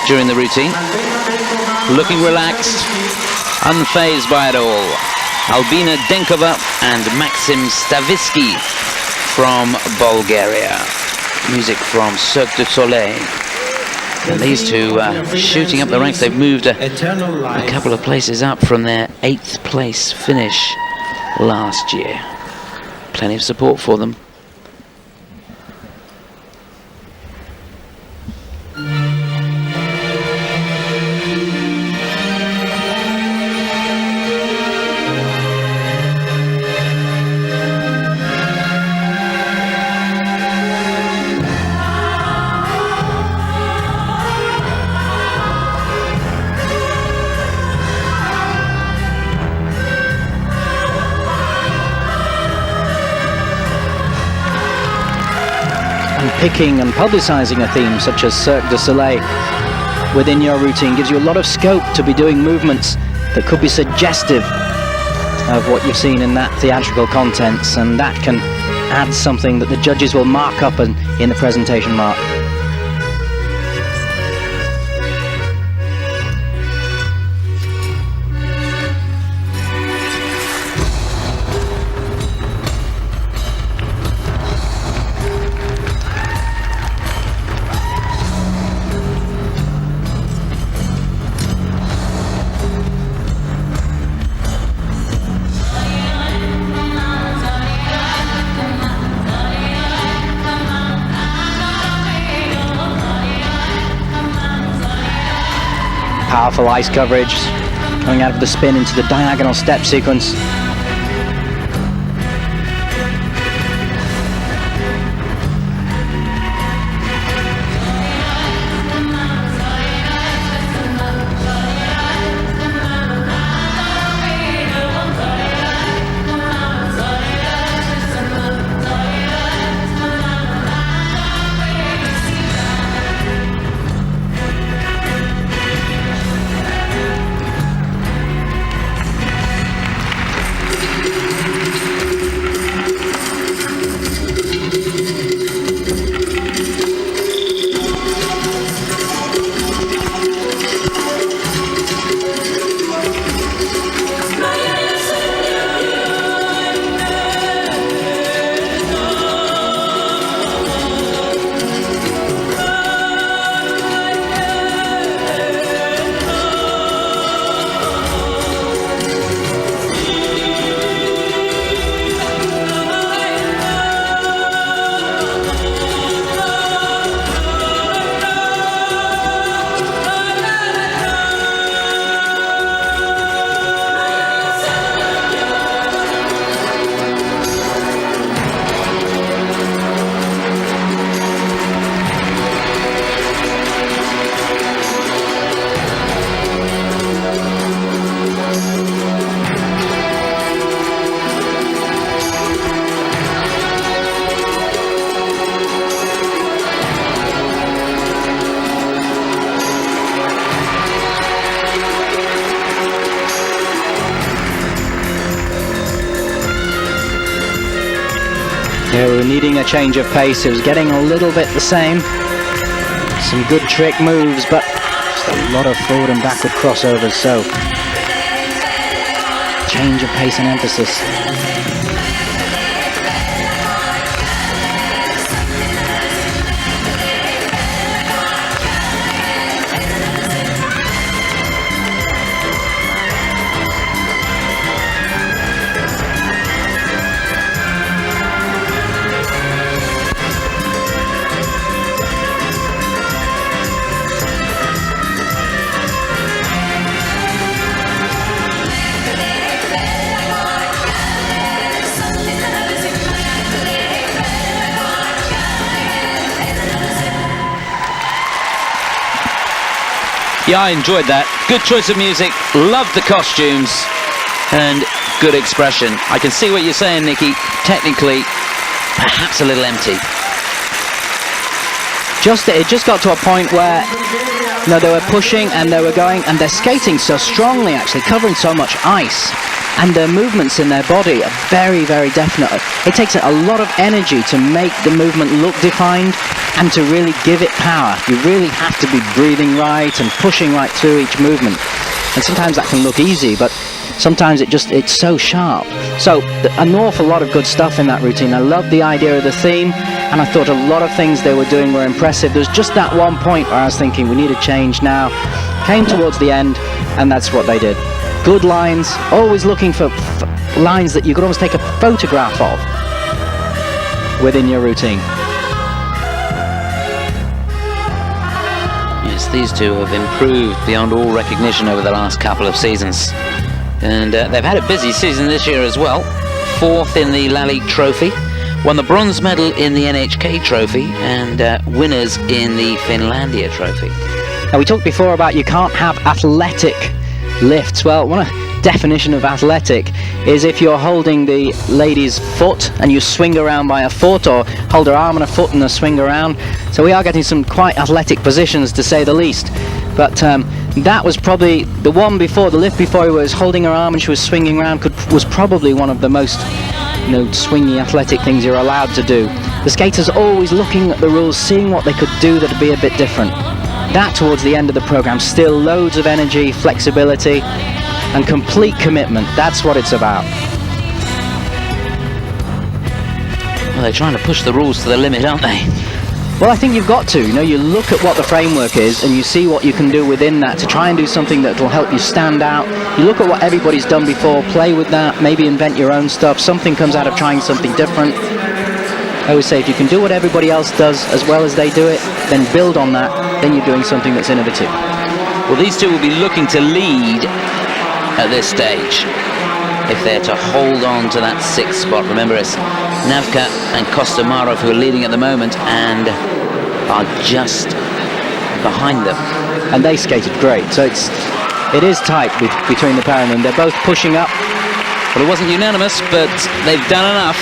during the routine. Looking relaxed, unfazed by it all. Albina Denkova and Maxim Stavisky from Bulgaria. Music from Cirque du Soleil. And these two shooting up the ranks. They've moved a couple of places up from their 8th place finish last year. Plenty of support for them. Picking and publicizing a theme such as Cirque du Soleil within your routine gives you a lot of scope to be doing movements that could be suggestive of what you've seen in that theatrical contents, and that can add something that the judges will mark up in the presentation mark. Powerful ice coverage, coming out of the spin into the diagonal step sequence. They were needing a change of pace. It was getting a little bit the same. Some good trick moves, but just a lot of forward and backward crossovers, so change of pace and emphasis. Yeah, I enjoyed that. Good choice of music, loved the costumes, and good expression. I can see what you're saying, Nikki. Technically, perhaps a little empty. It just got to a point where, you know, they were pushing and they were going, and they're skating so strongly, actually, covering so much ice, and their movements in their body are very, very definite. It takes a lot of energy to make the movement look defined and to really give it power. You really have to be breathing right and pushing right through each movement. And sometimes that can look easy, but sometimes it's so sharp. So an awful lot of good stuff in that routine. I loved the idea of the theme, and I thought a lot of things they were doing were impressive. There was just that one point where I was thinking we need a change now. Came towards the end, and that's what they did. Good lines, always looking for lines that you could almost take a photograph of within your routine. Yes, these two have improved beyond all recognition over the last couple of seasons. And they've had a busy season this year as well. 4th in the La Ligue Trophy, won the bronze medal in the NHK Trophy, and winners in the Finlandia Trophy. Now, we talked before about you can't have athletic lifts. Well, one definition of athletic is if you're holding the lady's foot and you swing around by a foot, or hold her arm and a foot and a swing around. So we are getting some quite athletic positions, to say the least. But that was probably the one before, the lift before, he was holding her arm and she was swinging around, was probably one of the most, swingy athletic things you're allowed to do. The skaters always looking at the rules, seeing what they could do that would be a bit different. That towards the end of the program, still loads of energy, flexibility, and complete commitment. That's what it's about. Well, they're trying to push the rules to the limit, aren't they? Well, I think you've got to. You look at what the framework is and you see what you can do within that to try and do something that will help you stand out. You look at what everybody's done before, play with that, maybe invent your own stuff. Something comes out of trying something different. I always say if you can do what everybody else does as well as they do it, then build on that, then you're doing something that's innovative. Well, these two will be looking to lead at this stage if they're to hold on to that 6th spot. Remember, it's Navka and Kostomarov who are leading at the moment and are just behind them. And they skated great, so it is tight between the pair of them. They're both pushing up. Well, it wasn't unanimous, but they've done enough.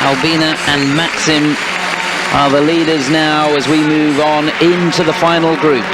Albina and Maxim are the leaders now as we move on into the final group.